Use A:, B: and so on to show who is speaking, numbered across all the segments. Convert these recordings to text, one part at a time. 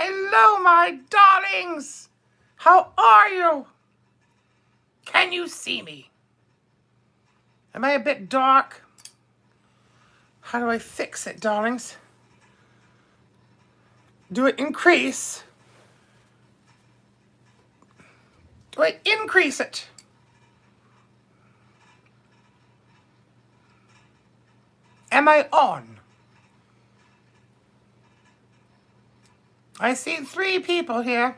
A: Hello, my darlings. How are you? Can you see me? Am I a bit dark? How do I fix it, darlings? Do it increase? Do I increase it? Am I on? I see 3 people here.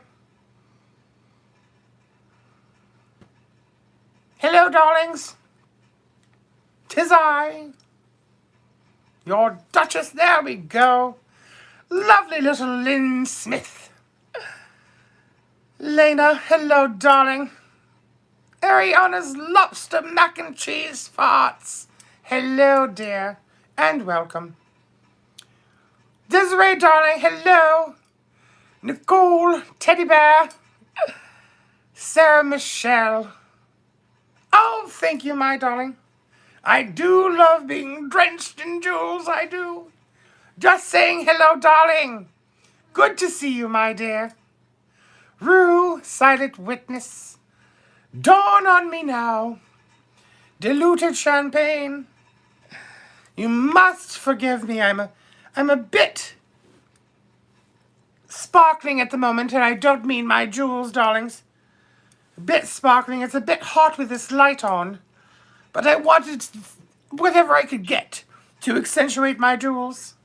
A: Hello, darlings. 'Tis I, your Duchess. There we go. Lovely little Lynn Smith. Lena, hello, darling. Ariana's lobster mac and cheese farts. Hello, dear, and welcome. Desiree, darling, hello. Nicole, teddy bear. Sarah Michelle. Oh, thank you, my darling. I do love being drenched in jewels, I do. Just saying hello, darling. Good to see you, my dear. Rue, silent witness. Dawn on me now. Diluted champagne. You must forgive me. I'm a bit sparkling at the moment, and I don't mean my jewels, darlings. A bit sparkling. It's a bit hot with this light on, but I wanted whatever I could get to accentuate my jewels.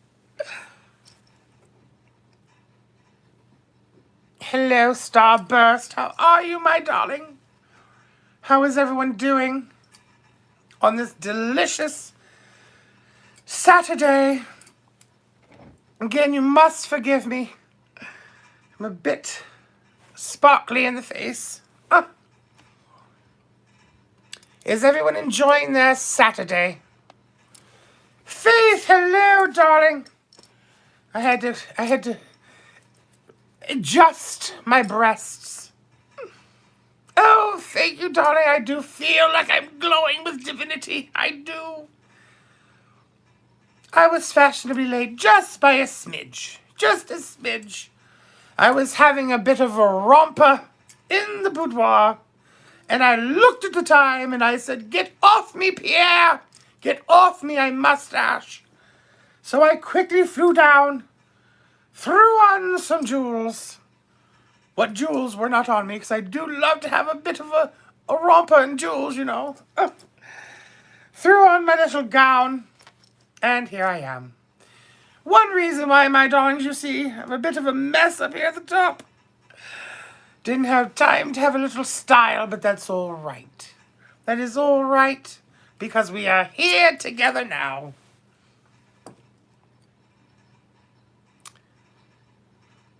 A: Hello, Starburst. How are you, my darling? How is everyone doing on this delicious Saturday? Again, you must forgive me. I'm a bit sparkly in the face. Is everyone enjoying their Saturday? Faith, hello, darling. I had to adjust my breasts. Oh, thank you, darling. I do feel like I'm glowing with divinity. I do. I was fashionably late just by a smidge. Just a smidge. I was having a bit of a romper in the boudoir, and I looked at the time and I said, "Get off me, Pierre! Get off me, I mustache!" So I quickly flew down, threw on some jewels. What jewels were not on me, because I do love to have a bit of a romper and jewels, you know. Threw on my little gown, and here I am. One reason why, my darlings, you see, I'm a bit of a mess up here at the top. Didn't have time to have a little style, but that's all right. That is all right, because we are here together now.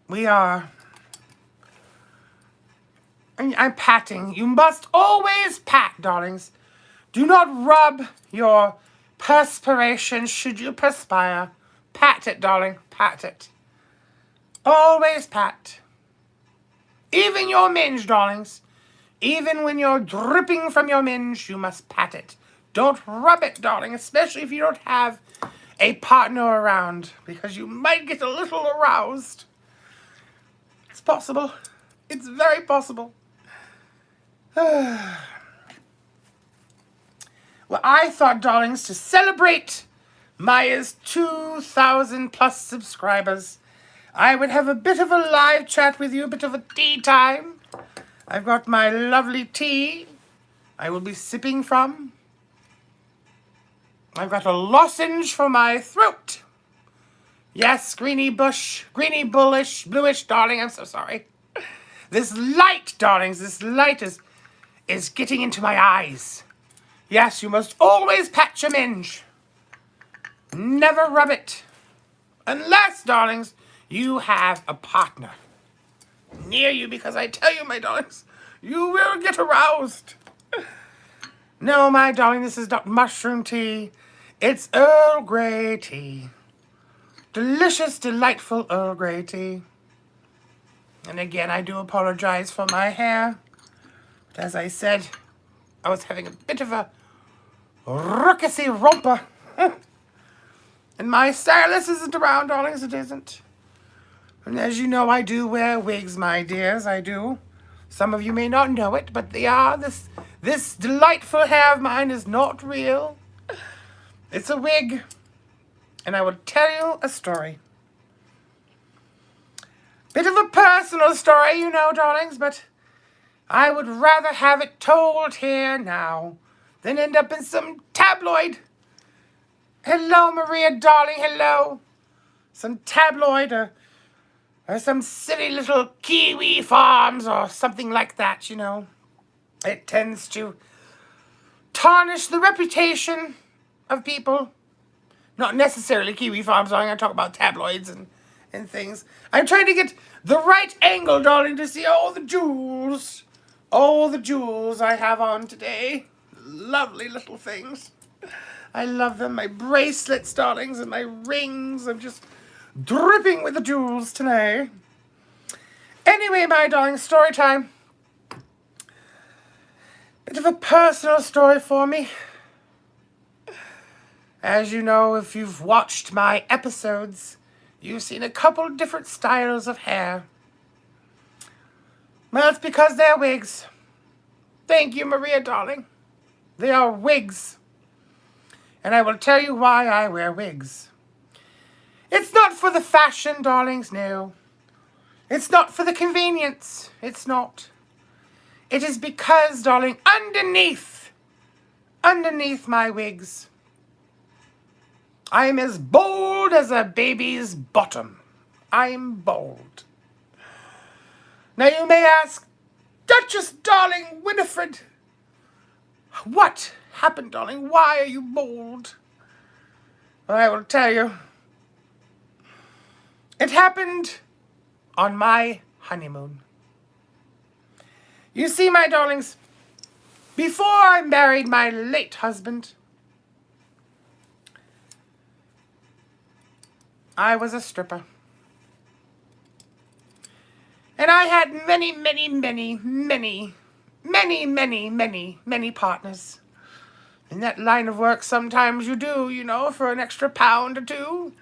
A: We are. I'm patting. You must always pat, darlings. Do not rub your perspiration should you perspire. Pat it, darling. Pat it. Always pat. Even your minge, darlings. Even when you're dripping from your minge, you must pat it. Don't rub it, darling, especially if you don't have a partner around, because you might get a little aroused. It's possible. It's very possible. Well, I thought, darlings, to celebrate Miah's 2,000 plus subscribers, I would have a bit of a live chat with you, a bit of a tea time. I've got my lovely tea I will be sipping from. I've got a lozenge for my throat. Yes, greeny bullish, bluish, darling, I'm so sorry. This light, darlings, this light is getting into my eyes. Yes, you must always pat your minge. Never rub it. Unless, darlings, you have a partner near you, because I tell you, my darlings, you will get aroused. No, my darling, this is not mushroom tea. It's Earl Grey tea. Delicious, delightful Earl Grey tea. And again, I do apologize for my hair. But as I said, I was having a bit of a ruckusy romper. And my stylist isn't around, darlings, it isn't. And as you know, I do wear wigs, my dears, I do. Some of you may not know it, but they are. This delightful hair of mine is not real. It's a wig. And I will tell you a story. Bit of a personal story, you know, darlings, but I would rather have it told here now than end up in some tabloid. Hello, Maria, darling, hello. Some tabloid or some silly little Kiwi Farms or something like that, you know. It tends to tarnish the reputation of people. Not necessarily Kiwi Farms, I'm going to talk about tabloids and things. I'm trying to get the right angle, darling, to see all the jewels. All the jewels I have on today. Lovely little things. I love them. My bracelets, darlings, and my rings. I'm just dripping with the jewels today. Anyway, my darling, story time. Bit of a personal story for me. As you know, if you've watched my episodes, you've seen a couple different styles of hair. Well, it's because they're wigs. Thank you, Maria, darling. They are wigs. And I will tell you why I wear wigs. It's not for the fashion, darlings, no. It's not for the convenience. It's not. It is because, darling, underneath my wigs, I am as bold as a baby's bottom. I'm bold. Now you may ask, Duchess, darling, Winifred, what happened, darling? Why are you bold? Well, I will tell you. It happened on my honeymoon. You see, my darlings, before I married my late husband, I was a stripper. And I had many partners. In that line of work, sometimes you do, you know, for an extra pound or two.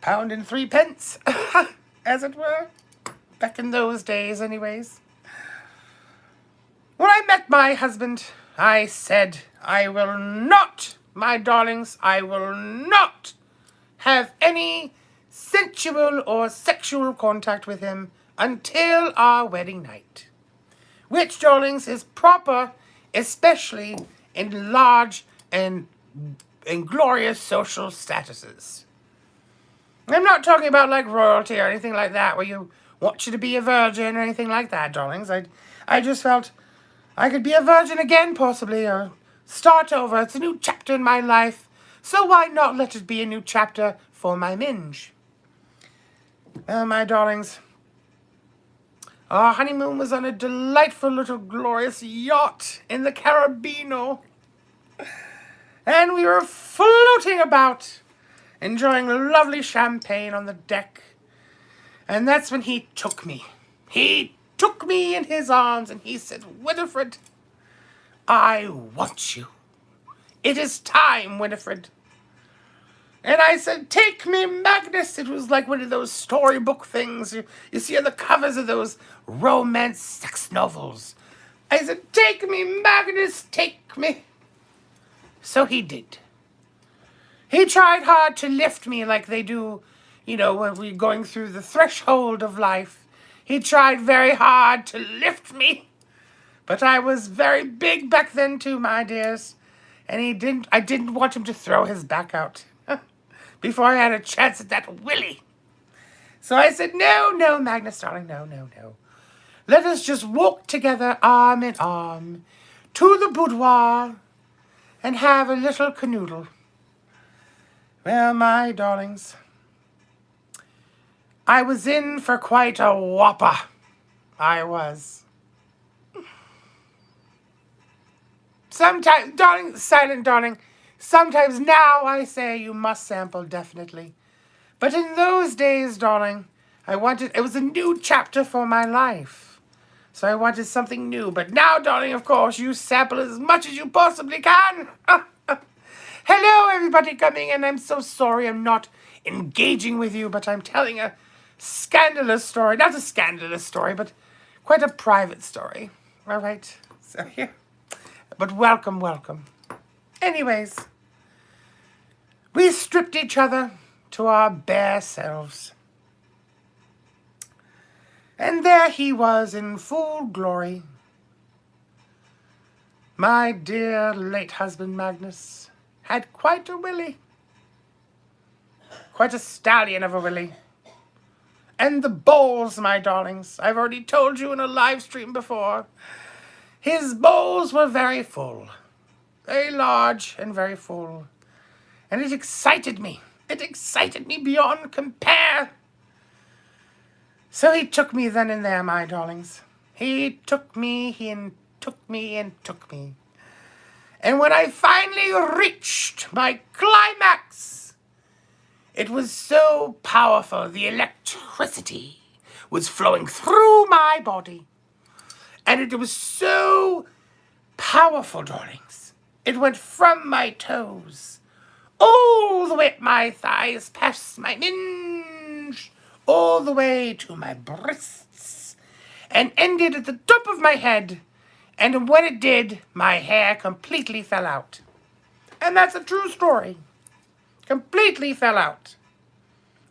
A: Pound and 3 pence, as it were. Back in those days, anyways. When I met my husband, I said, I will not, my darlings, I will not have any sensual or sexual contact with him until our wedding night. Which, darlings, is proper, especially in large and glorious social statuses. I'm not talking about like royalty or anything like that, where you want you to be a virgin or anything like that, darlings. I just felt I could be a virgin again, possibly, or start over. It's a new chapter in my life, so why not let it be a new chapter for my minge? Well, my darlings, our honeymoon was on a delightful little glorious yacht in the Caribbean. And we were floating about, enjoying lovely champagne on the deck. And that's when he took me. He took me in his arms and he said, Winifred, I want you. It is time, Winifred. And I said, take me, Magnus. It was like one of those storybook things you see on the covers of those romance sex novels. I said, take me, Magnus, take me. So he did. He tried hard to lift me like they do, you know, when we're going through the threshold of life. He tried very hard to lift me. But I was very big back then too, my dears. And I didn't want him to throw his back out before I had a chance at that willy. So I said, no, Magnus, darling, no. Let us just walk together arm in arm to the boudoir and have a little canoodle. Well, my darlings, I was in for quite a whopper. I was. Sometimes, darling, silent darling, sometimes now I say you must sample, definitely. But in those days, darling, it was a new chapter for my life. So I wanted something new. But now, darling, of course, you sample as much as you possibly can. Hello, everybody coming in. I'm so sorry I'm not engaging with you, but I'm telling you, scandalous story. Not a scandalous story, but quite a private story. All right. So here. But welcome, welcome. Anyways, we stripped each other to our bare selves. And there he was in full glory. My dear late husband Magnus had quite a willy. Quite a stallion of a willy. And the balls, my darlings, I've already told you in a live stream before, his balls were very full. Very large and very full. And it excited me. It excited me beyond compare. So he took me then and there, my darlings. He took me and took me and took me. And when I finally reached my climax, it was so powerful, the electricity was flowing through my body. And it was so powerful, darlings. It went from my toes, all the way up my thighs, past my minge, all the way to my breasts, and ended at the top of my head. And when it did, my hair completely fell out. And that's a true story. Completely fell out.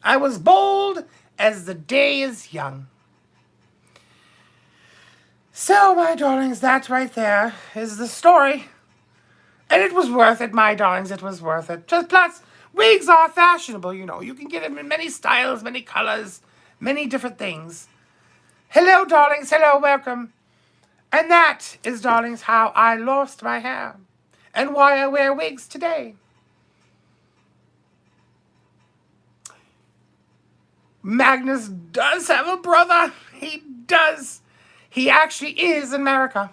A: I was bald as the day is young. So, my darlings, that right there is the story. And it was worth it, my darlings, it was worth it. Just plus, wigs are fashionable, you know. You can get them in many styles, many colors, many different things. Hello, darlings, hello, welcome. And that is, darlings, how I lost my hair. And why I wear wigs today. Magnus does have a brother. He does. He actually is in America.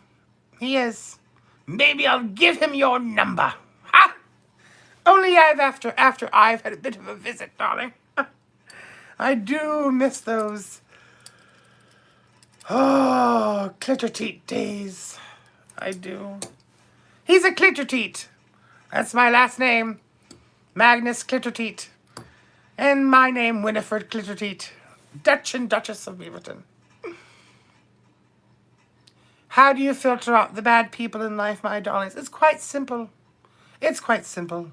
A: He is. Maybe I'll give him your number. Ha! Only after I've had a bit of a visit, darling. I do miss those. Oh, clitter-teat days. I do. He's a clitter-teat. That's my last name. Magnus Clitter-teat. And my name, Winifred Clitter-teat. Dutch and Duchess of Beaverton. How do you filter out the bad people in life, my darlings? It's quite simple. It's quite simple.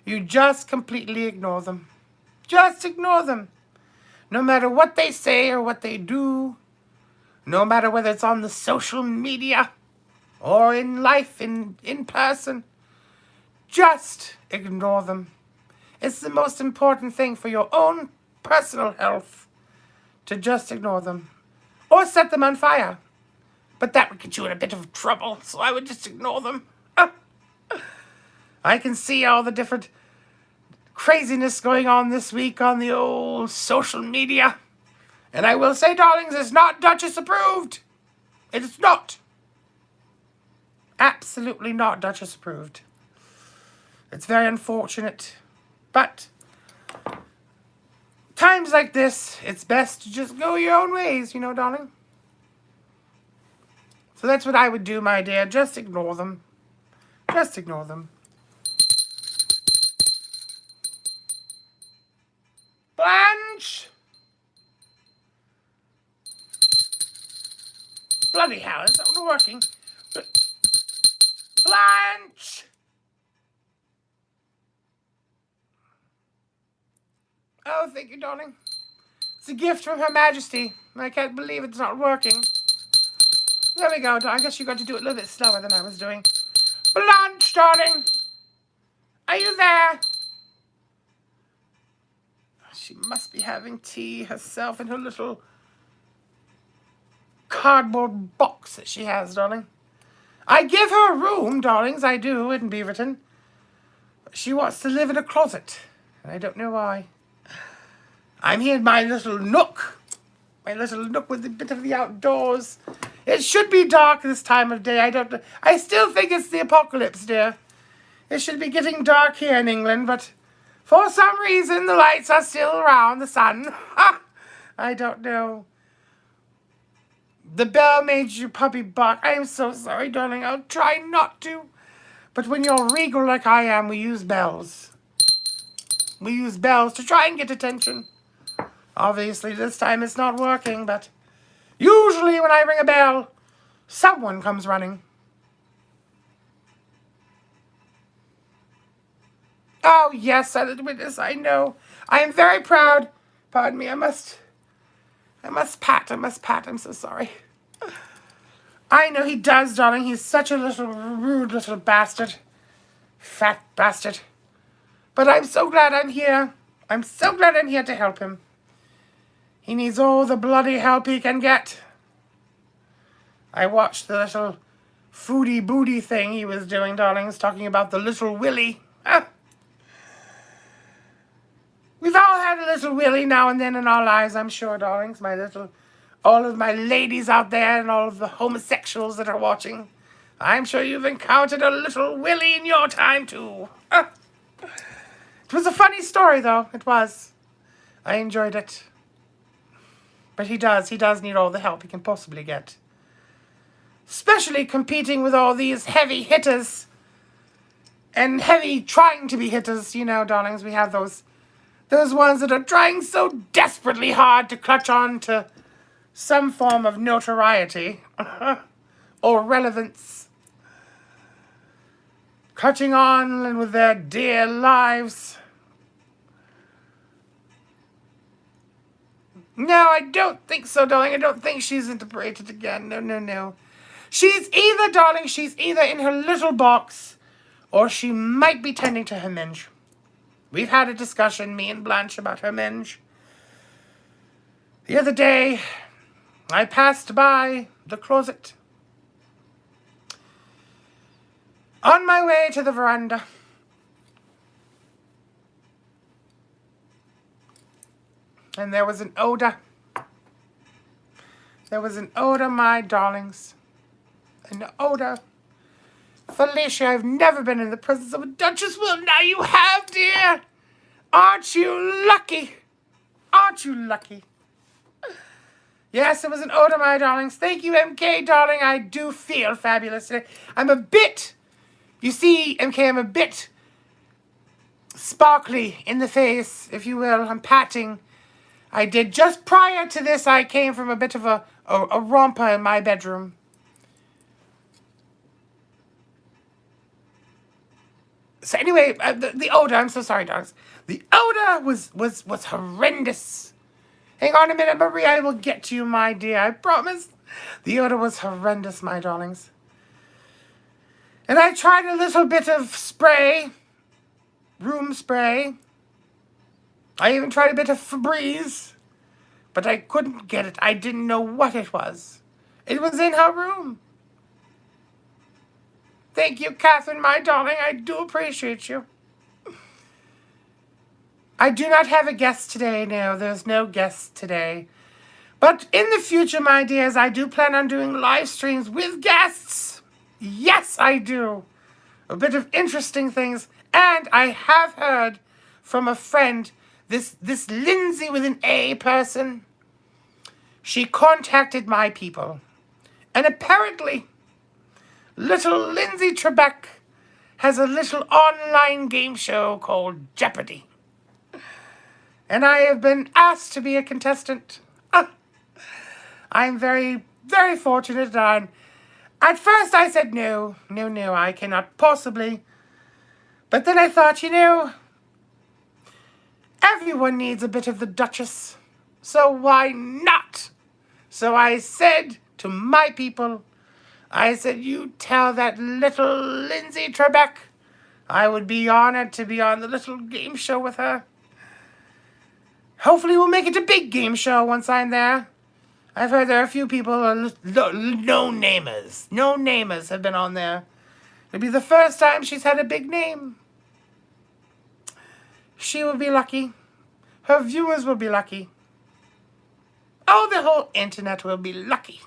A: You just completely ignore them. Just ignore them. No matter what they say or what they do, no matter whether it's on the social media or in life, in person, just ignore them. It's the most important thing for your own personal health to just ignore them or set them on fire. But that would get you in a bit of trouble, so I would just ignore them. I can see all the different craziness going on this week on the old social media. And I will say, darlings, it's not Duchess approved. It is not. Absolutely not Duchess approved. It's very unfortunate. But times like this, it's best to just go your own ways, you know, darling. So that's what I would do, my dear. Just ignore them. Just ignore them. Blanche! Bloody hell, it's not working. Blanche! Oh, thank you, darling. It's a gift from Her Majesty. I can't believe it's not working. There we go. I guess you got to do it a little bit slower than I was doing. Blanche, darling. Are you there? She must be having tea herself in her little cardboard box that she has, darling. I give her a room, darlings. I do, in Beaverton. She wants to live in a closet. And I don't know why. I'm here in my little nook. My little nook with a bit of the outdoors. It should be dark this time of day. I still think it's the apocalypse, dear. It should be getting dark here in England, but for some reason the lights are still around, the sun. Ha! I don't know. The bell made your puppy bark. I am so sorry, darling. I'll try not to. But when you're regal like I am, we use bells. We use bells to try and get attention. Obviously, this time it's not working, but usually when I ring a bell, someone comes running. Oh, yes, I did witness, I know. I am very proud. Pardon me, I must pat, I'm so sorry. I know he does, darling. He's such a little rude little bastard. Fat bastard. But I'm so glad I'm here. I'm so glad I'm here to help him. He needs all the bloody help he can get. I watched the little foodie booty thing he was doing, darlings, talking about the little Willy. We've all had a little Willy now and then in our lives, I'm sure, darlings. All of my ladies out there and all of the homosexuals that are watching. I'm sure you've encountered a little Willy in your time, too. It was a funny story, though. It was. I enjoyed it. But he does need all the help he can possibly get. Especially competing with all these heavy hitters. And heavy trying to be hitters, you know, darlings. We have those ones that are trying so desperately hard to clutch on to some form of notoriety or relevance. Clutching on with their dear lives. No, I don't think so, darling. I don't think she's interpreted again. No. She's either in her little box or she might be tending to her minge. We've had a discussion, me and Blanche, about her minge. The other day, I passed by the closet on my way to the veranda. And there was an odor. There was an odor, my darlings. An odor. Felicia, I've never been in the presence of a Duchess. Well, now you have, dear. Aren't you lucky? Aren't you lucky? Yes, it was an odor, my darlings. Thank you, MK, darling. I do feel fabulous today. You see, MK, I'm a bit sparkly in the face, if you will. I'm patting. I did just prior to this, I came from a bit of a romper in my bedroom. So anyway, the odor, I'm so sorry, dogs. The odor was horrendous. Hang on a minute, Marie, I will get to you, my dear, I promise. The odor was horrendous, my darlings. And I tried a little bit of spray, room spray. I even tried a bit of Febreze, but I couldn't get it. I didn't know what it was. It was in her room. Thank you, Catherine, my darling. I do appreciate you. I do not have a guest today. No, there's no guest today. But in the future, my dears, I do plan on doing live streams with guests. Yes, I do. A bit of interesting things. And I have heard from a friend, this Lindsay with an A person. She contacted my people. And apparently, little Lindsay Trebek has a little online game show called Jeopardy! And I have been asked to be a contestant. I'm very, very fortunate. And at first I said no, I cannot possibly. But then I thought, everyone needs a bit of the Duchess. So why not? So I said to my people, you tell that little Lindsay Trebek I would be honored to be on the little game show with her. Hopefully we'll make it a big game show once I'm there. I've heard there are a few people, no-namers. No-namers have been on there. It'll be the first time she's had a big name. She will be lucky. Her viewers will be lucky. Oh, the whole internet will be lucky.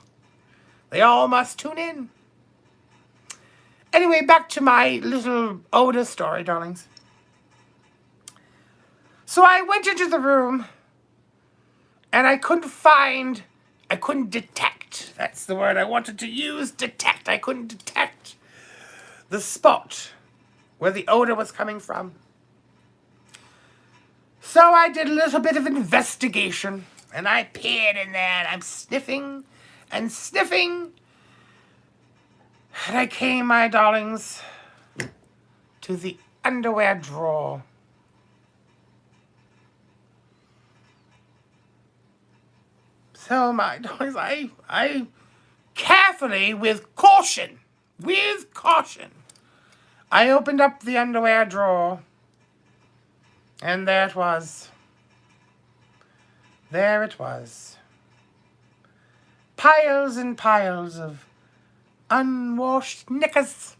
A: They all must tune in. Anyway, back to my little odor story, darlings. So I went into the room, and I couldn't detect, that's the word I wanted to use, detect. I couldn't detect the spot where the odor was coming from. So I did a little bit of investigation, and I peered in there, and I'm sniffing and sniffing. And I came, my darlings, to the underwear drawer. So, my darlings, I carefully, with caution, I opened up the underwear drawer, and there it was. There it was. Piles and piles of unwashed knickers.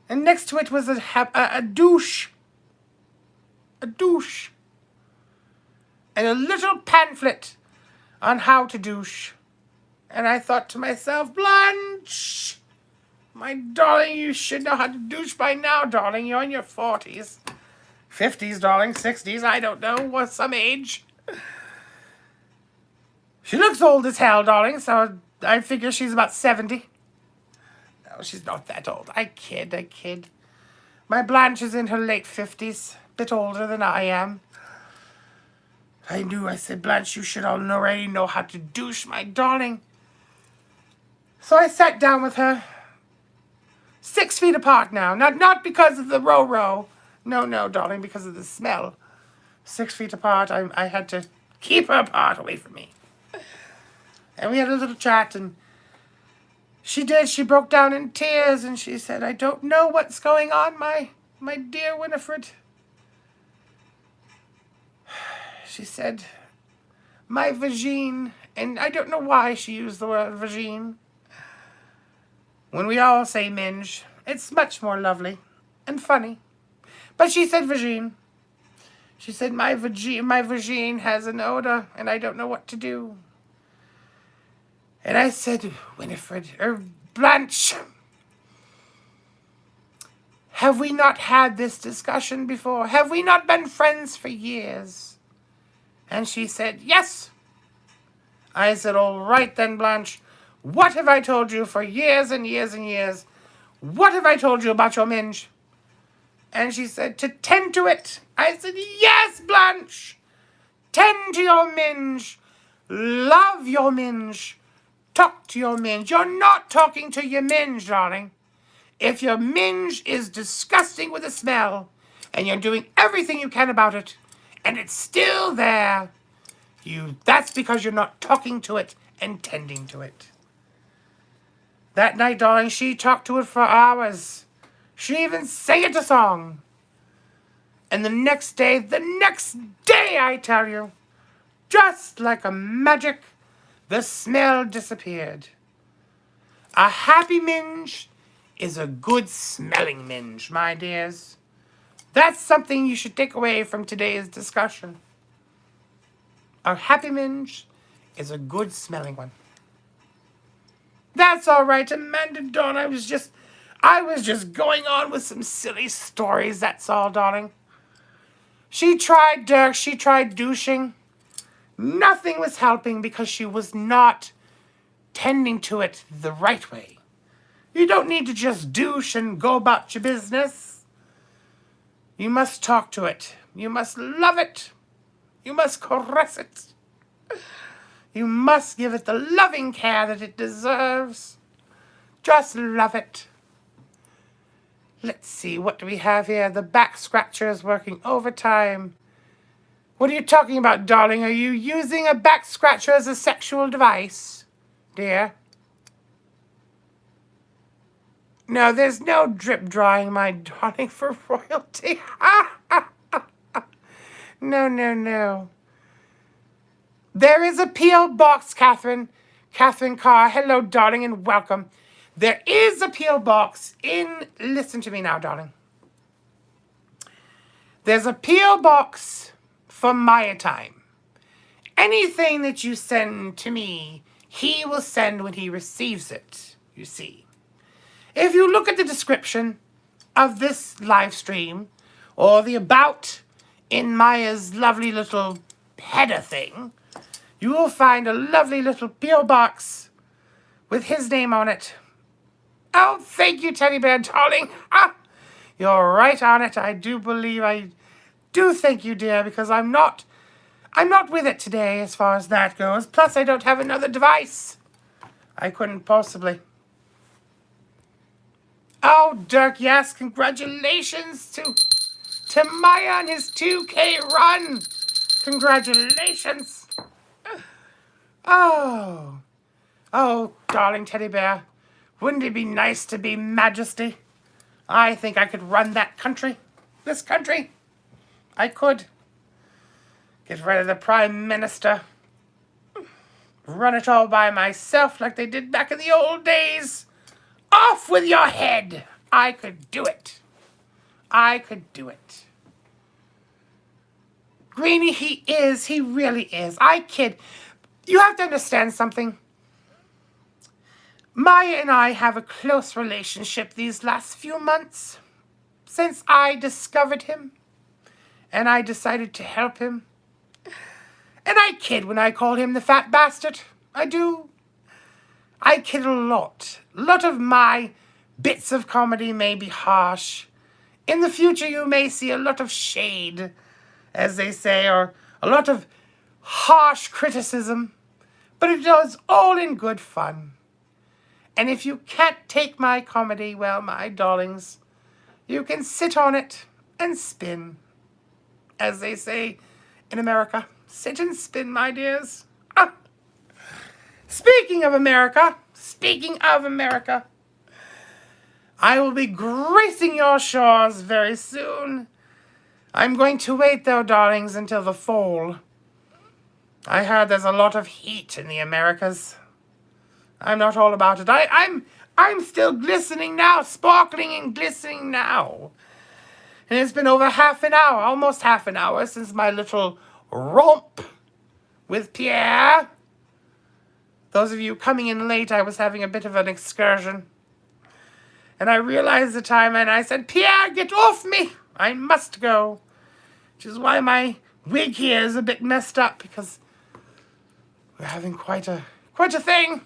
A: And next to it was a douche. A douche. And a little pamphlet on how to douche. And I thought to myself, Blanche, my darling, you should know how to douche by now, darling. You're in your 40s. 50s, darling, 60s, I don't know, what's some age. She looks old as hell, darling, so I figure she's about 70. No, she's not that old. I kid. My Blanche is in her late 50s, bit older than I am. I said, Blanche, you should already know how to douche, my darling. So I sat down with her, 6 feet apart now, not because of the row. No, darling, because of the smell. 6 feet apart, I had to keep her apart away from me. And we had a little chat, and she broke down in tears, and she said, I don't know what's going on, my dear Winifred. She said, my vagine, and I don't know why she used the word vagine. When we all say minge, it's much more lovely and funny. But she said vagine. She said, my vagine has an odor, and I don't know what to do. And I said, Winifred, Blanche, have we not had this discussion before? Have we not been friends for years? And she said, yes. I said, all right then, Blanche. What have I told you for years and years and years? What have I told you about your minge? And she said, to tend to it. I said, yes, Blanche. Tend to your minge. Love your minge. Talk to your minge. You're not talking to your minge, darling. If your minge is disgusting with a smell, and you're doing everything you can about it, and it's still there, that's because you're not talking to it and tending to it. That night, darling, she talked to it for hours. She even sang it a song. And the next day, I tell you, just like a magic, the smell disappeared. A happy minge is a good smelling minge, my dears. That's something you should take away from today's discussion. A happy minge is a good smelling one. That's all right, Amanda, Dawn. I was just going on with some silly stories, that's all, darling. She tried Dirk, she tried douching. Nothing was helping because she was not tending to it the right way. You don't need to just douche and go about your business. You must talk to it. You must love it. You must caress it. You must give it the loving care that it deserves. Just love it. Let's see, what do we have here? The back scratcher is working overtime. What are you talking about, darling? Are you using a back scratcher as a sexual device, dear? No, there's no drip drying, my darling, for royalty. No. There is a P.O Box, Catherine. Catherine Carr. Hello, darling, and welcome. There is a P.O Box listen to me now, darling. There's a P.O Box for Miah time. Anything that you send to me, he will send when he receives it, you see. If you look at the description of this live stream, or the about in Miah's lovely little header thing, you will find a lovely little P.O Box with his name on it. Oh, thank you, Teddy Bear, darling. You're right on it. I do believe I do thank you, dear, because I'm not with it today as far as that goes. Plus, I don't have another device. I couldn't possibly. Oh, Dirk, yes, congratulations to Miah on his 2K run. Congratulations. Oh, darling teddy bear. Wouldn't it be nice to be majesty? I think I could run that country. This country. I could. Get rid of the Prime Minister. Run it all by myself like they did back in the old days. Off with your head. I could do it. I could do it. Greenie, he is. He really is. I kid. You have to understand something. Miah and I have a close relationship these last few months. Since I discovered him. And I decided to help him. And I kid when I call him the fat bastard. I do. I kid a lot. A lot of my bits of comedy may be harsh. In the future, you may see a lot of shade, as they say, or a lot of harsh criticism. But it is all in good fun. And if you can't take my comedy, well, my darlings, you can sit on it and spin. As they say in America, sit and spin, my dears. Ah. Speaking of America, I will be gracing your shores very soon. I'm going to wait, though, darlings, until the fall. I heard there's a lot of heat in the Americas. I'm not all about it. I'm still glistening now, sparkling and glistening now. And it's been over half an hour, almost half an hour, since my little romp with Pierre. Those of you coming in late, I was having a bit of an excursion. And I realized the time, and I said, Pierre, get off me! I must go. Which is why my wig here is a bit messed up, because we're having quite a thing.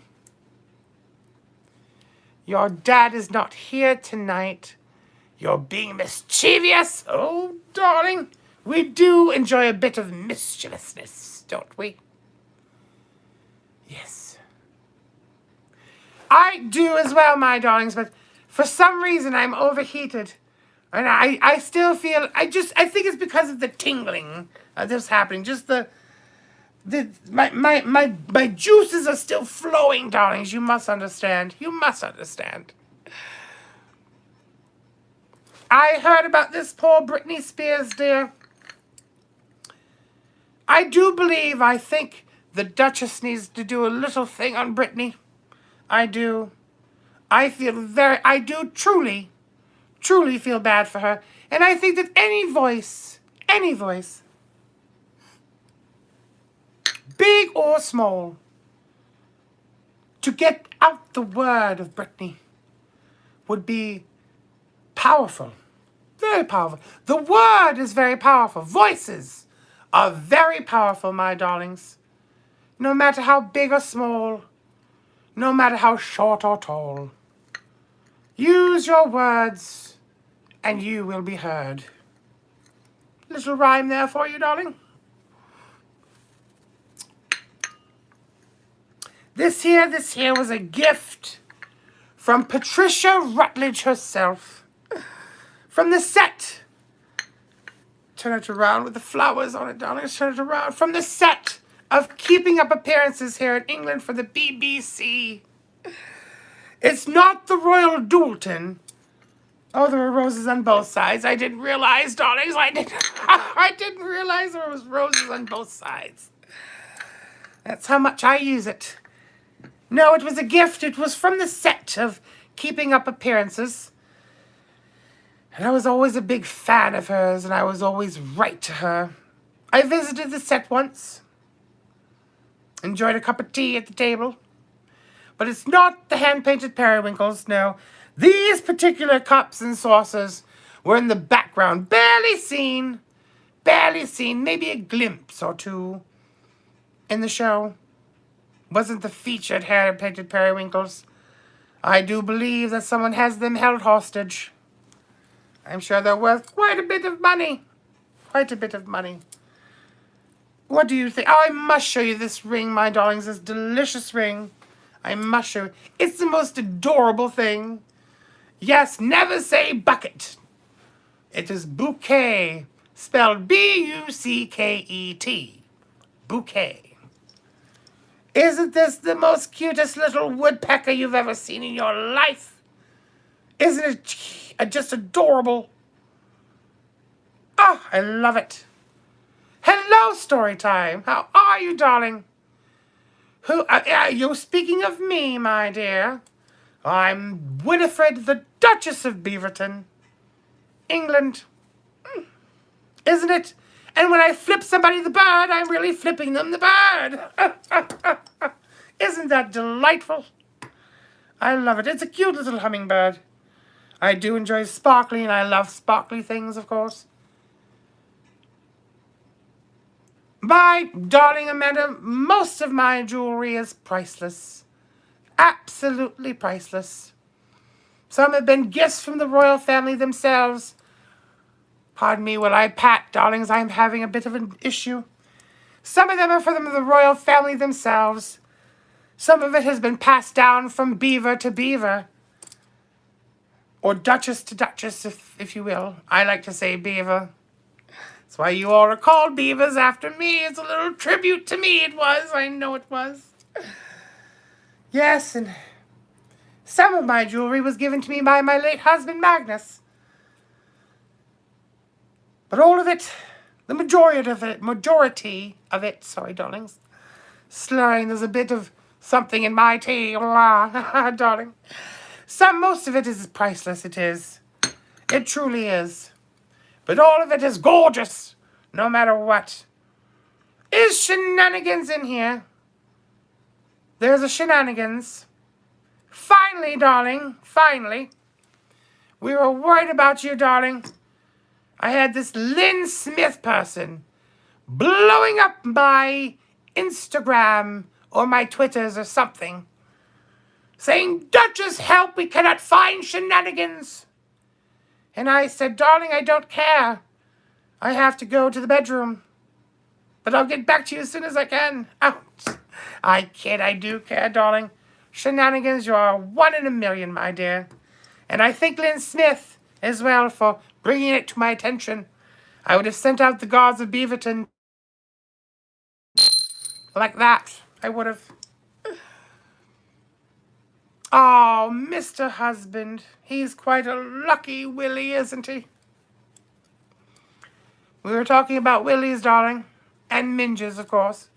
A: Your dad is not here tonight. You're being mischievous. Oh, darling. We do enjoy a bit of mischievousness, don't we? Yes. I do as well, my darlings, but for some reason I'm overheated. And I still feel, I think it's because of the tingling that's happening. Just my juices are still flowing, darlings. You must understand. You must understand. I heard about this poor Britney Spears, dear. I think the Duchess needs to do a little thing on Britney. I do. I do truly feel bad for her. And I think that any voice, big or small, to get out the word of Britney would be powerful. Very powerful. The word is very powerful. Voices are very powerful, my darlings. No matter how big or small, no matter how short or tall. Use your words and you will be heard. Little rhyme there for you, darling. This here was a gift from Patricia Rutledge herself. From the set. Turn it around with the flowers on it, darling. Turn it around. From the set of Keeping Up Appearances here in England for the BBC. It's not the Royal Doulton. Oh, there were roses on both sides. I didn't realize, darlings. I didn't realize there was roses on both sides. That's how much I use it. No, it was a gift. It was from the set of Keeping Up Appearances. And I was always a big fan of hers, and I was always right to her. I visited the set once. Enjoyed a cup of tea at the table. But it's not the hand-painted periwinkles, no. These particular cups and saucers were in the background, barely seen, maybe a glimpse or two in the show. Wasn't the featured hand-painted periwinkles. I do believe that someone has them held hostage. I'm sure they're worth quite a bit of money. Quite a bit of money. What do you think? Oh, I must show you this ring, my darlings. This delicious ring. I must show you. It's the most adorable thing. Yes, never say bucket. It is bouquet. Spelled B-U-C-K-E-T. Bouquet. Isn't this the most cutest little woodpecker you've ever seen in your life? Isn't it just adorable? Oh, I love it. Hello, story time. How are you, darling? You're speaking of me, my dear. I'm Winifred, the Duchess of Beaverton, England. Isn't it? And when I flip somebody the bird, I'm really flipping them the bird. Isn't that delightful? I love it. It's a cute little hummingbird. I do enjoy sparkly, and I love sparkly things, of course. My darling Amanda, most of my jewelry is priceless. Absolutely priceless. Some have been gifts from the royal family themselves. Pardon me while I pat, darlings, I'm having a bit of an issue. Some of them are from the royal family themselves. Some of it has been passed down from beaver to beaver. Or duchess to duchess, if you will. I like to say beaver. That's why you all are called beavers after me. It's a little tribute to me, it was. I know it was. Yes, and some of my jewelry was given to me by my late husband, Magnus. But all of it, the majority of it, sorry, darlings. Slurring, there's a bit of something in my tea, darling. Most of it is priceless, it is. It truly is. But all of it is gorgeous, no matter what. Is shenanigans in here? There's a shenanigans. Finally, darling, finally. We were worried about you, darling. I had this Lynn Smith person blowing up my Instagram or my Twitters or something, saying, Duchess, help, we cannot find shenanigans. And I said, darling, I don't care. I have to go to the bedroom. But I'll get back to you as soon as I can. Ouch. I kid, I do care, darling. Shenanigans, you are 1 in a million, my dear. And I thank Lynn Smith as well for bringing it to my attention. I would have sent out the guards of Beaverton like that. I would have. Oh, Mr. Husband. He's quite a lucky Willie, isn't he? We were talking about Willies, darling. And Minges, of course.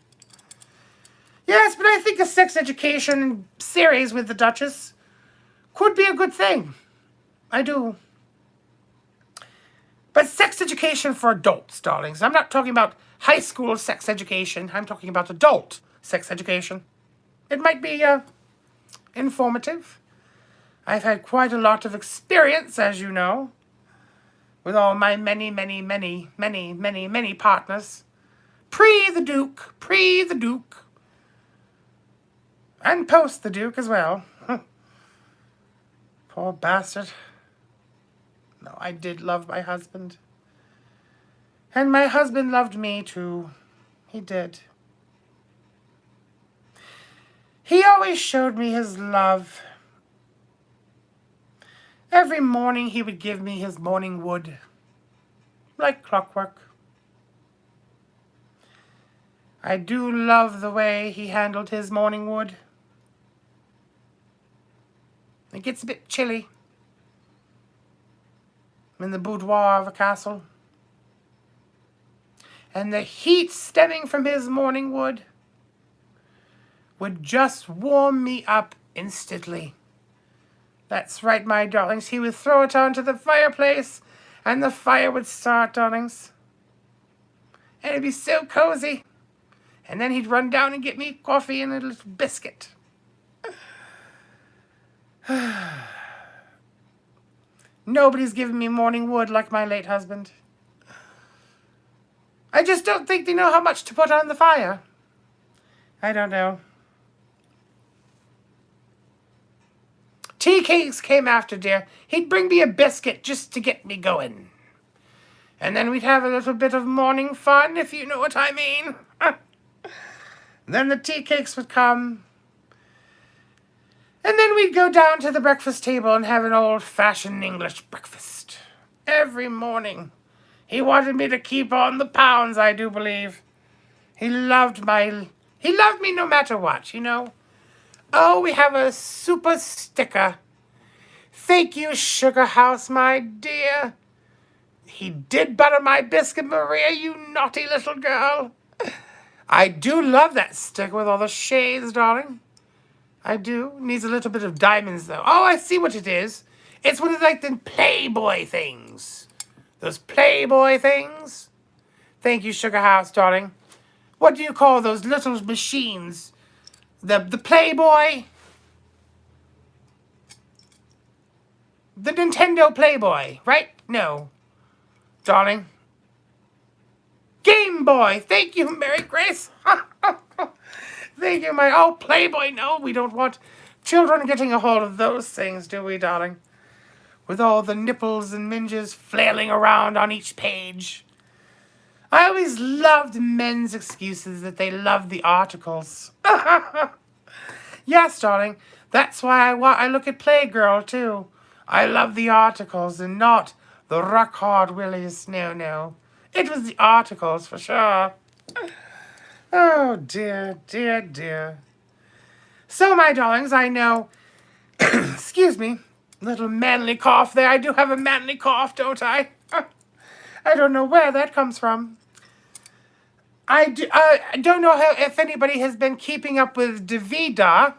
A: Yes, but I think a sex education series with the Duchess could be a good thing. I do. But sex education for adults, darlings. I'm not talking about high school sex education. I'm talking about adult sex education. It might be informative. I've had quite a lot of experience, as you know, with all my many partners. Pre the Duke. And post the Duke as well. Poor bastard. No, I did love my husband. And my husband loved me too. He did. He always showed me his love. Every morning he would give me his morning wood. Like clockwork. I do love the way he handled his morning wood. It gets a bit chilly in the boudoir of a castle. And the heat stemming from his morning wood would just warm me up instantly. That's right, my darlings. He would throw it onto the fireplace, and the fire would start, darlings. And it'd be so cozy. And then he'd run down and get me coffee and a little biscuit. Nobody's given me morning wood like my late husband. I just don't think they know how much to put on the fire. I don't know. tea cakes came after, dear. He'd bring me a biscuit just to get me going. And then we'd have a little bit of morning fun, if you know what I mean. Then the tea cakes would come. And then we'd go down to the breakfast table and have an old-fashioned English breakfast. Every morning. He wanted me to keep on the pounds, I do believe. He loved me no matter what, you know. Oh, we have a super sticker. Thank you, Sugar House, my dear. He did butter my biscuit, Maria, you naughty little girl. I do love that sticker with all the shades, darling. I do. Needs a little bit of diamonds, though. Oh, I see what it is. It's one of like the Playboy things. Those Playboy things. Thank you, Sugar House, darling. What do you call those little machines? The Playboy? The Nintendo Playboy, right? No. Darling. Game Boy. Thank you, Mary Grace. Thank you, my... Oh, Playboy. No, we don't want children getting a hold of those things, do we, darling? With all the nipples and minges flailing around on each page. I always loved men's excuses that they loved the articles. Yes, darling. That's why I look at Playgirl, too. I love the articles and not the rock-hard willies. No, no. It was the articles, for sure. Oh, dear, dear, dear. So, my darlings, I know... Excuse me. Little manly cough there. I do have a manly cough, don't I? I don't know where that comes from. I don't know if anybody has been keeping up with Davida,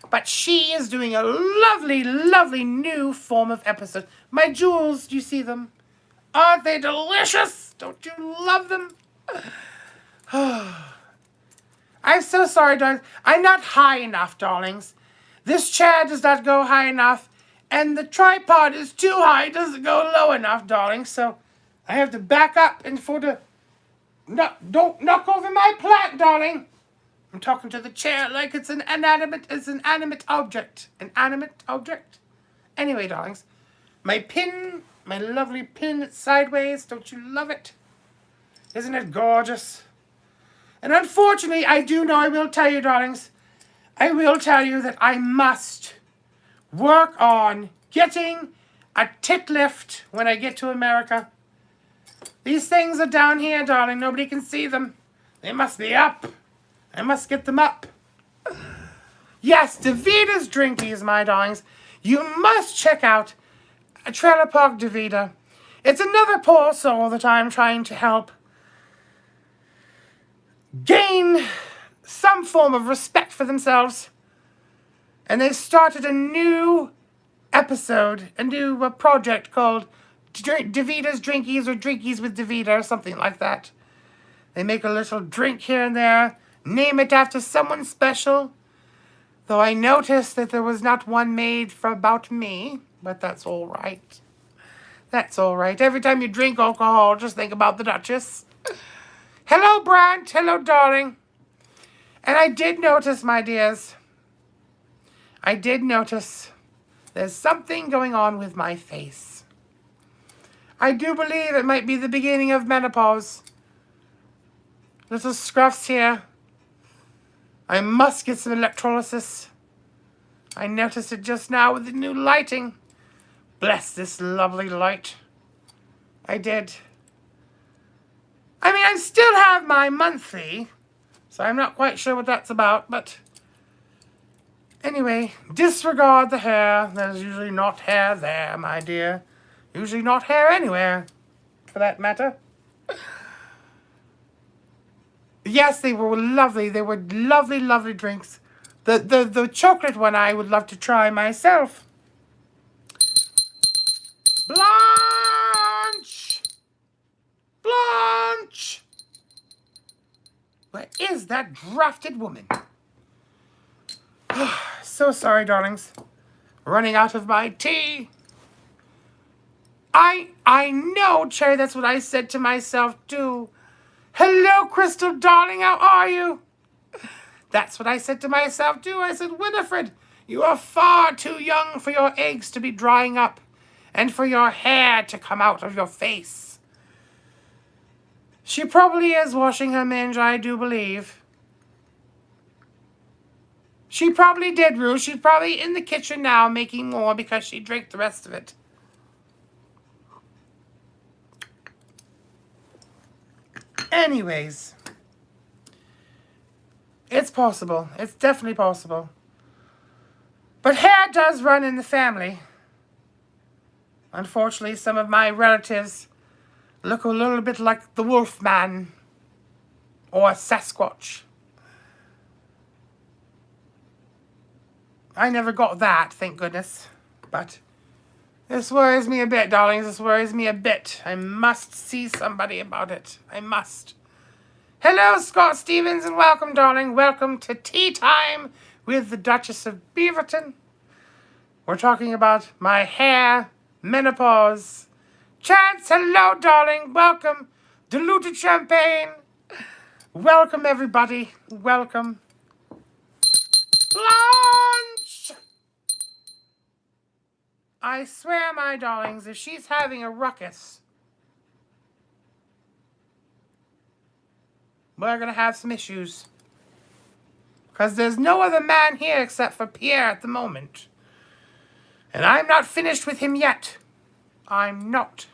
A: but she is doing a lovely, lovely new form of episode. My jewels, do you see them? Aren't they delicious? Don't you love them? I'm so sorry, darlings. I'm not high enough, darlings. This chair does not go high enough, and the tripod is too high. It doesn't go low enough, darling. So I have to back up and for the... No, don't knock over my plant, darling. I'm talking to the chair like it's an animate object. An animate object? Anyway, darlings, my pin, my lovely pin, it's sideways. Don't you love it? Isn't it gorgeous? And unfortunately, I will tell you, darlings, I will tell you that I must work on getting a tit lift when I get to America. These things are down here, darling. Nobody can see them. They must be up. I must get them up. Yes, Davida's Drinkies, my darlings. You must check out Trailer Park Davida. It's another poor soul that I'm trying to help gain some form of respect for themselves. And they've started a new episode, a new project called Davida's Drinkies or Drinkies with Davida or something like that. They make a little drink here and there, name it after someone special. Though I noticed that there was not one made for about me, but that's all right. That's all right. Every time you drink alcohol, just think about the Duchess. Hello, Brant. Hello, darling. And I did notice, my dears, I did notice there's something going on with my face. I do believe it might be the beginning of menopause. Little scruffs here. I must get some electrolysis. I noticed it just now with the new lighting. Bless this lovely light. I did. I mean, I still have my monthly, so I'm not quite sure what that's about, but anyway, disregard the hair. There's usually not hair there, my dear. Usually not hair anywhere, for that matter. Yes, they were lovely. They were lovely, lovely drinks. The chocolate one I would love to try myself. Blanche! Blanche! Where is that drafted woman? So sorry, darlings. Running out of my tea. I know, Cherry, that's what I said to myself, too. Hello, Crystal, darling, how are you? That's what I said to myself, too. I said, Winifred, You are far too young for your eggs to be drying up and for your hair to come out of your face. She probably is washing her minge, I do believe. She probably did, Rue. She's probably in the kitchen now making more because she drank the rest of it. Anyways, it's possible. It's definitely possible. But hair does run in the family. Unfortunately, some of my relatives look a little bit like the wolf man or Sasquatch. I never got that, thank goodness. But this worries me a bit, darlings. This worries me a bit. I must see somebody about it. I must. Hello, Scott Stevens, and welcome, darling. Welcome to Tea Time with the Duchess of Beaverton. We're talking about my hair, menopause. Chance, hello, darling. Welcome. Diluted champagne. Welcome, everybody. Welcome. Lunch! I swear, my darlings, if she's having a ruckus, we're going to have some issues. Because there's no other man here except for Pierre at the moment. And I'm not finished with him yet. I'm not.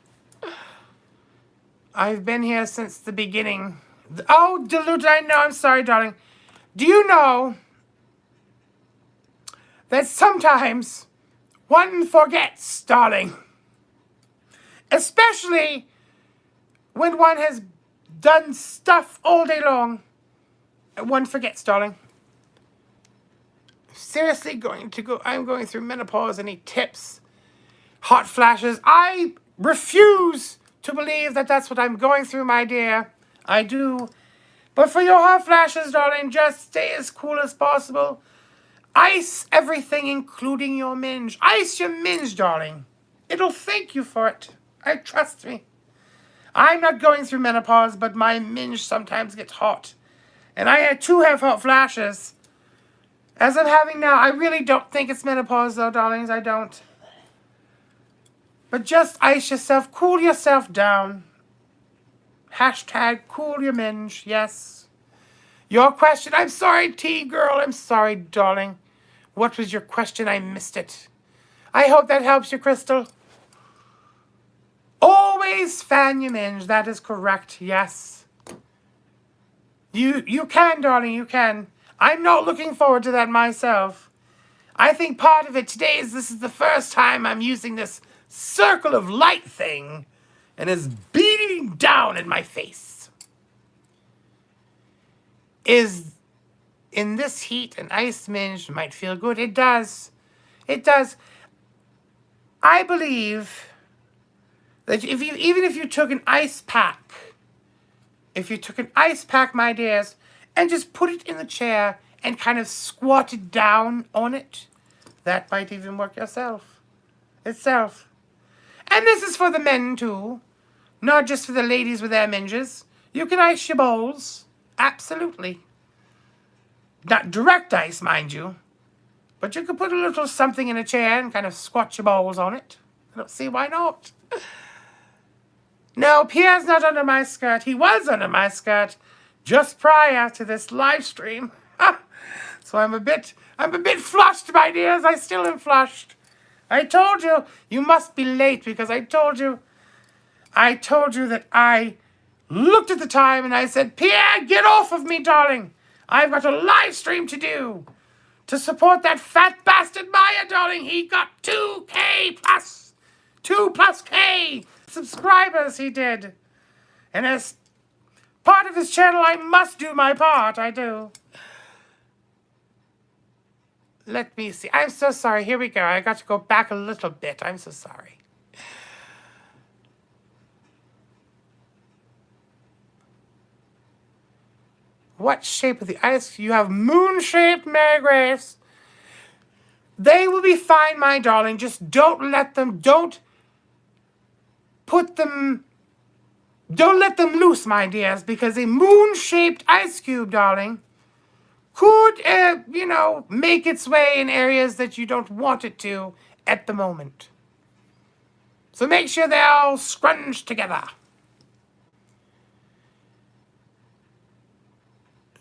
A: I've been here since the beginning. Oh, diluted, I know. I'm sorry, darling. Do you know that sometimes one forgets, darling? Especially when one has done stuff all day long. One forgets, darling. Seriously I'm going through menopause. Any tips? Hot flashes? I refuse to believe that that's what I'm going through, my dear. I do. But for your hot flashes, darling, just stay as cool as possible. Ice everything, including your minge. Ice your minge, darling. It'll thank you for it. Trust me. I'm not going through menopause, but my minge sometimes gets hot. And I had to have hot flashes. As I'm having now, I really don't think it's menopause, though, darlings. I don't. But just ice yourself. Cool yourself down. Hashtag cool your minge. Yes. Your question. I'm sorry, T-girl. I'm sorry, darling. What was your question? I missed it. I hope that helps you, Crystal. Always fan your minge. That is correct. Yes. You can, darling. You can. I'm not looking forward to that myself. I think part of it today is this is the first time I'm using this circle of light thing and it's beating down in my face. Is in this heat an ice minge might feel good. It does. It does. I believe that even if you took an ice pack, my dears, and just put it in the chair and kind of squatted down on it, that might even work itself. And this is for the men, too. Not just for the ladies with their minges. You can ice your bowls. Absolutely. Not direct ice, mind you. But you could put a little something in a chair and kind of squat your bowls on it. I don't see why not. No, Pierre's not under my skirt. He was under my skirt just prior to this live stream. So I'm a bit flushed, my dears. I still am flushed. I told you, you must be late because I told you that I looked at the time and I said, Pierre, get off of me, darling. I've got a live stream to do to support that fat bastard Miah, darling. He got 2K plus 2+K subscribers, he did. And as part of his channel, I must do my part. I do. Let me see. I'm so sorry. Here we go. I got to go back a little bit. I'm so sorry. What shape of the ice? You have moon-shaped, Mary Grace. They will be fine, my darling. Just don't let them loose, my dears, because a moon-shaped ice cube, darling, could, make its way in areas that you don't want it to at the moment. So make sure they're all scrunched together.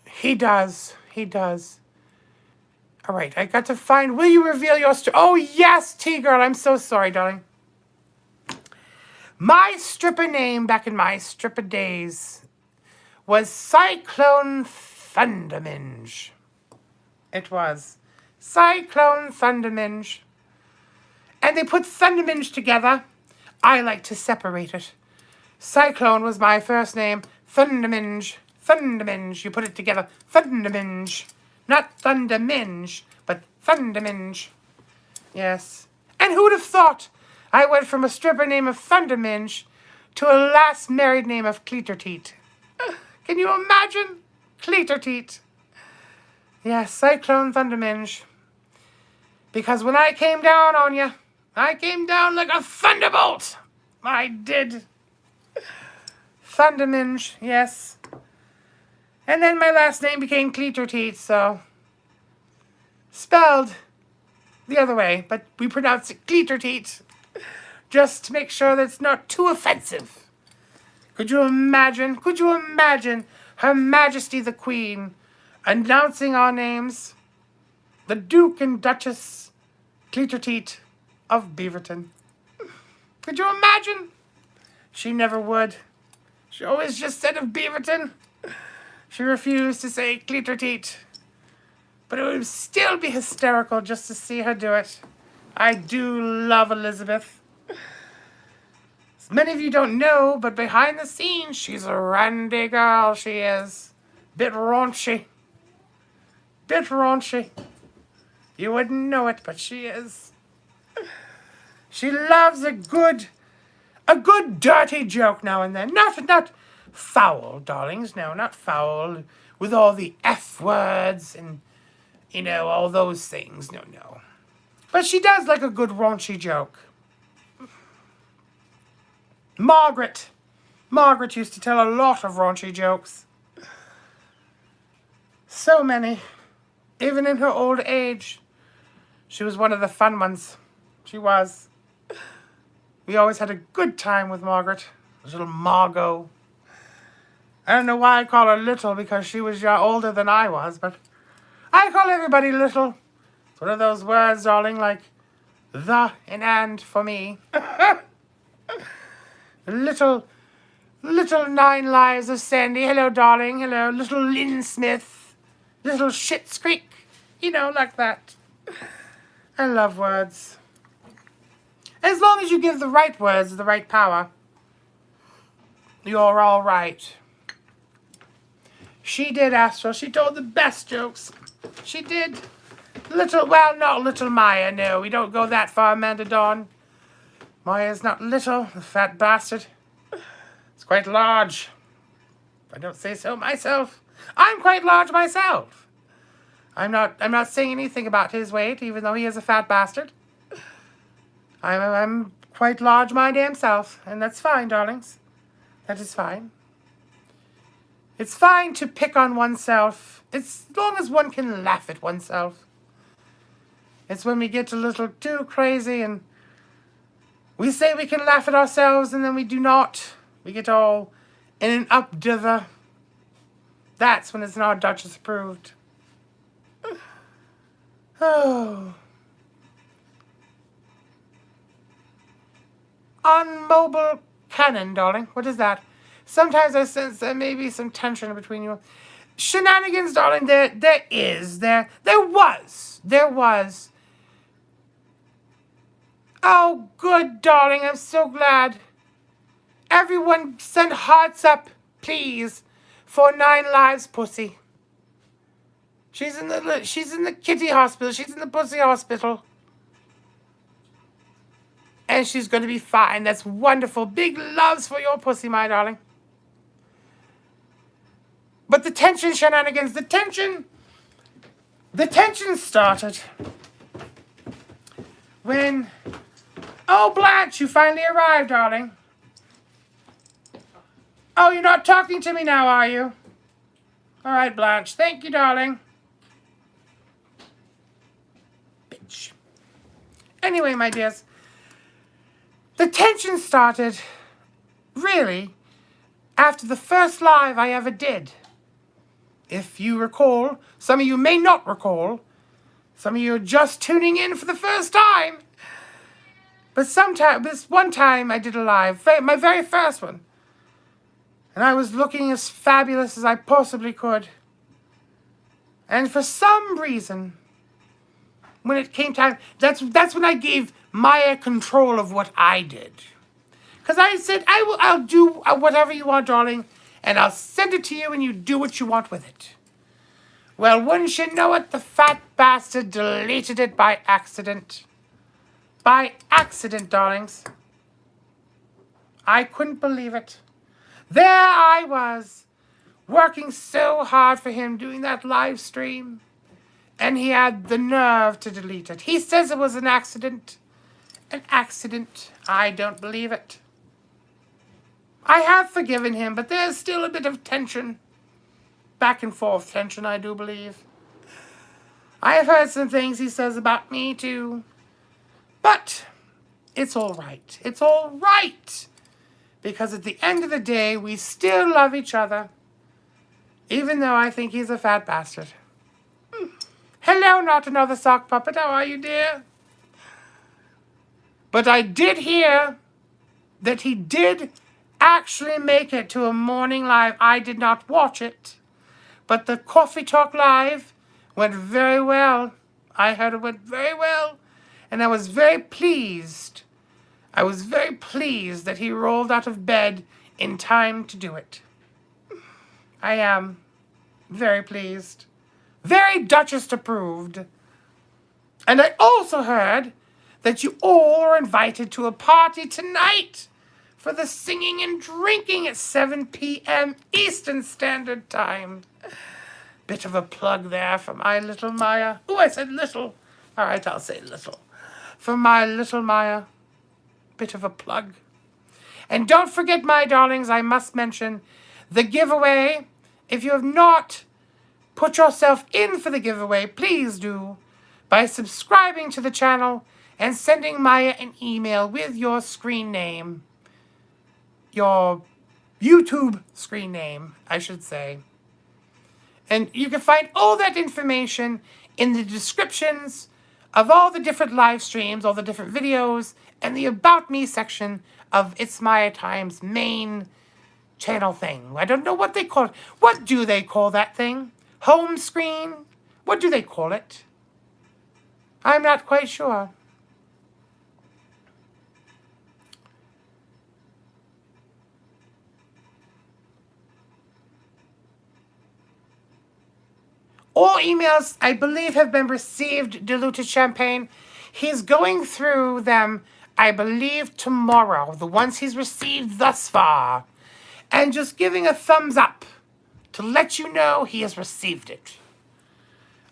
A: He does. He does. All right, I got to find... Will you reveal your story? Oh, yes, T-Girl. I'm so sorry, darling. My stripper name back in my stripper days was Cyclone Thunderminge. It was. Cyclone Thunderminge. And they put Thunderminge together. I like to separate it. Cyclone was my first name. Thunderminge. Thunderminge. You put it together. Thunderminge. Not Thunderminge, but Thunderminge. Yes. And who'd have thought I went from a stripper name of Thunderminge to a last married name of Cleaterteat? Can you imagine? Cleaterteat. Yes, Cyclone Thunderminge. Because when I came down on you, I came down like a thunderbolt. I did. Thunderminge, yes. And then my last name became Cleaterteat, so... Spelled the other way, but we pronounce it Cleaterteat. Just to make sure that it's not too offensive. Could you imagine Her Majesty the Queen announcing our names? The Duke and Duchess Cleaterteat of Beaverton. Could you imagine? She never would. She always just said of Beaverton. She refused to say Cleaterteat. But it would still be hysterical just to see her do it. I do love Elizabeth. As many of you don't know, but behind the scenes, she's a randy girl, she is. Bit raunchy. Bit raunchy. You wouldn't know it, but she is. She loves a good dirty joke now and then. Not foul, darlings. No, not foul. With all the F words and, all those things. No. But she does like a good raunchy joke. Margaret used to tell a lot of raunchy jokes. So many. Even in her old age. She was one of the fun ones. She was. We always had a good time with Margaret. Little Margot. I don't know why I call her little, because she was older than I was, but I call everybody little. It's one of those words, darling, like the and for me. Little 9 Lives of Sandy. Hello, darling. Hello, little Lynn Smith. Little Schitt's Creek. Like that. I love words. As long as you give the right words the right power, you're all right. She did, Astral. She told the best jokes. She did. Not little Miah, no. We don't go that far, Amanda Dawn. Miah's not little, the fat bastard. It's quite large. If I don't say so myself. I'm quite large myself. I'm not saying anything about his weight, even though he is a fat bastard. I'm quite large my damn self, and that's fine, darlings. That is fine. It's fine to pick on oneself, as long as one can laugh at oneself. It's when we get a little too crazy and we say we can laugh at ourselves and then we do not. We get all in an updither. That's when it's not Duchess approved. Oh. On mobile cannon, darling. What is that? Sometimes I sense there may be some tension between you. Shenanigans, darling, there was. Oh, good, darling, I'm so glad. Everyone send hearts up, please, for 9 Lives Pussy. She's in the kitty hospital. She's in the pussy hospital. And she's going to be fine. That's wonderful. Big loves for your pussy, my darling. But the tension, shenanigans, the tension started when... Oh, Blanche, you finally arrived, darling. Oh, you're not talking to me now, are you? All right, Blanche. Thank you, darling. age. Anyway, my dears, the tension started, really, after the first live I ever did. If you recall, some of you may not recall, some of you are just tuning in for the first time. But this one time I did a live, my very first one. And I was looking as fabulous as I possibly could. And for some reason, when it came time, that's when I gave Miah control of what I did. Because I said, I'll do whatever you want, darling, and I'll send it to you and you do what you want with it. Well, wouldn't you know it, the fat bastard deleted it by accident. By accident, darlings. I couldn't believe it. There I was, working so hard for him, doing that live stream, and he had the nerve to delete it. He says it was an accident. An accident. I don't believe it. I have forgiven him, but there's still a bit of tension. Back and forth tension, I do believe. I have heard some things he says about me, too. But it's all right. It's all right. Because at the end of the day, we still love each other. Even though I think he's a fat bastard. Hello, not another sock puppet. How are you, dear? But I did hear that he did actually make it to a morning live. I did not watch it. But the Coffee Talk Live went very well. I heard it went very well. And I was very pleased. I was very pleased that he rolled out of bed in time to do it. I am very pleased. Very Duchess approved. And I also heard that you all are invited to a party tonight for the singing and drinking at 7 p.m. Eastern Standard Time. Bit of a plug there for my little Miah. Oh, I said little. All right, I'll say little. For my little Miah. Bit of a plug. And don't forget, my darlings, I must mention the giveaway. If you have not put yourself in for the giveaway, please do by subscribing to the channel and sending Miah an email with your screen name. Your YouTube screen name, I should say. And you can find all that information in the descriptions of all the different live streams, all the different videos, and the About Me section of It's Miah Time's main channel thing. I don't know what they call it. What do they call that thing? Home screen? What do they call it? I'm not quite sure. All emails, I believe, have been received, Diluted Champagne. He's going through them, I believe, tomorrow. The ones he's received thus far. And just giving a thumbs up to let you know he has received it.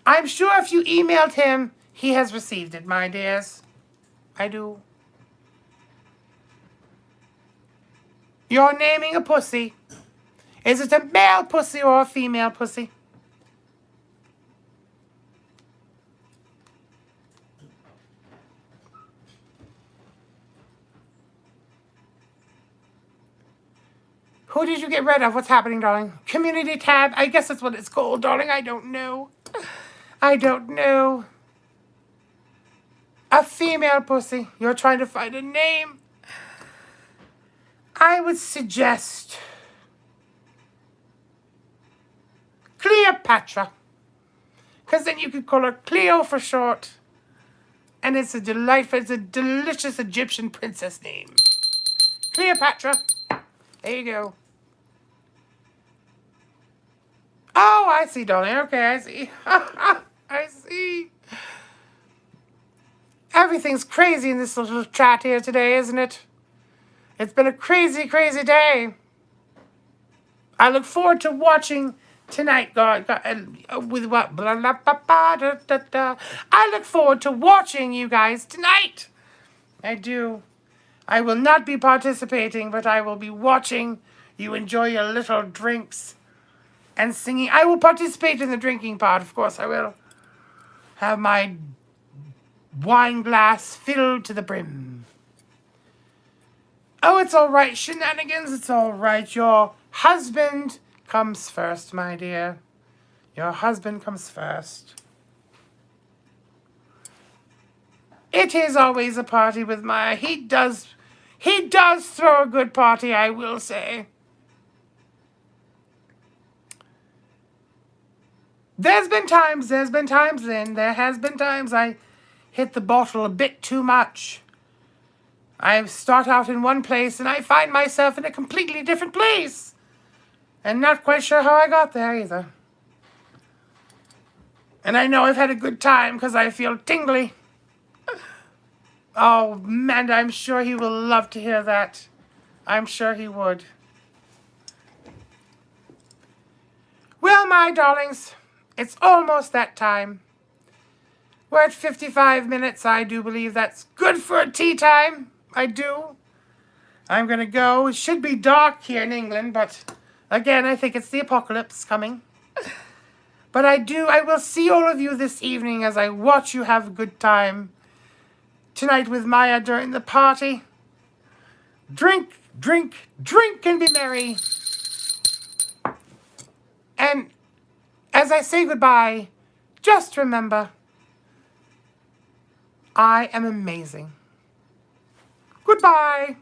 A: I'm sure if you emailed him, he has received it, my dears. I do. You're naming a pussy. Is it a male pussy or a female pussy? Who did you get rid of? What's happening, darling? Community tab? I guess that's what it's called, darling. I don't know. I don't know. A female pussy. You're trying to find a name. I would suggest Cleopatra. Because then you could call her Cleo for short. And it's a delightful, it's a delicious Egyptian princess name. Cleopatra. There you go. Oh, I see, darling. Okay, I see. I see. Everything's crazy in this little chat here today, isn't it? It's been a crazy, crazy day. I look forward to watching tonight, with what? Blah, blah, blah, blah, da, da, da. I look forward to watching you guys tonight. I do. I will not be participating, but I will be watching you enjoy your little drinks and singing. I will participate in the drinking part, of course I will. Have my wine glass filled to the brim. Oh, it's all right, shenanigans, it's all right. Your husband comes first, my dear. Your husband comes first. It is always a party with Miah. He does throw a good party, I will say. There has been times I hit the bottle a bit too much. I start out in one place and I find myself in a completely different place. And not quite sure how I got there either. And I know I've had a good time because I feel tingly. Oh, man, I'm sure he will love to hear that. I'm sure he would. Well, my darlings, it's almost that time. We're at 55 minutes. I do believe that's good for a tea time. I do. I'm going to go. It should be dark here in England, but again, I think it's the apocalypse coming. But I will see all of you this evening as I watch you have a good time tonight with Miah during the party. Drink, drink, drink and be merry. And as I say goodbye, just remember, I am amazing. Goodbye.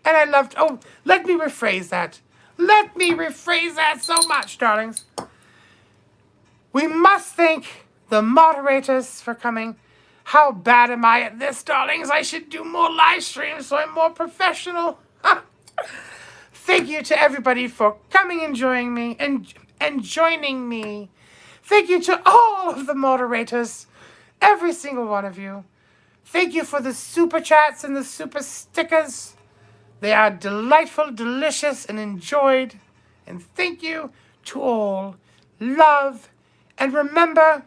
A: And I loved, oh, let me rephrase that. Let me rephrase that so much, darlings. We must thank the moderators for coming. How bad am I at this, darlings? I should do more live streams so I'm more professional. Thank you to everybody for coming and joining me and joining me. Thank you to all of the moderators, every single one of you. Thank you for the super chats and the super stickers. They are delightful, delicious, and enjoyed. And thank you to all. Love. And remember,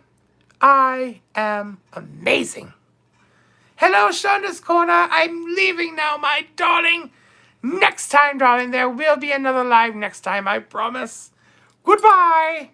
A: I am amazing. Hello, Shonda's Corner. I'm leaving now, my darling. Next time, darling, there will be another live next time, I promise. Goodbye.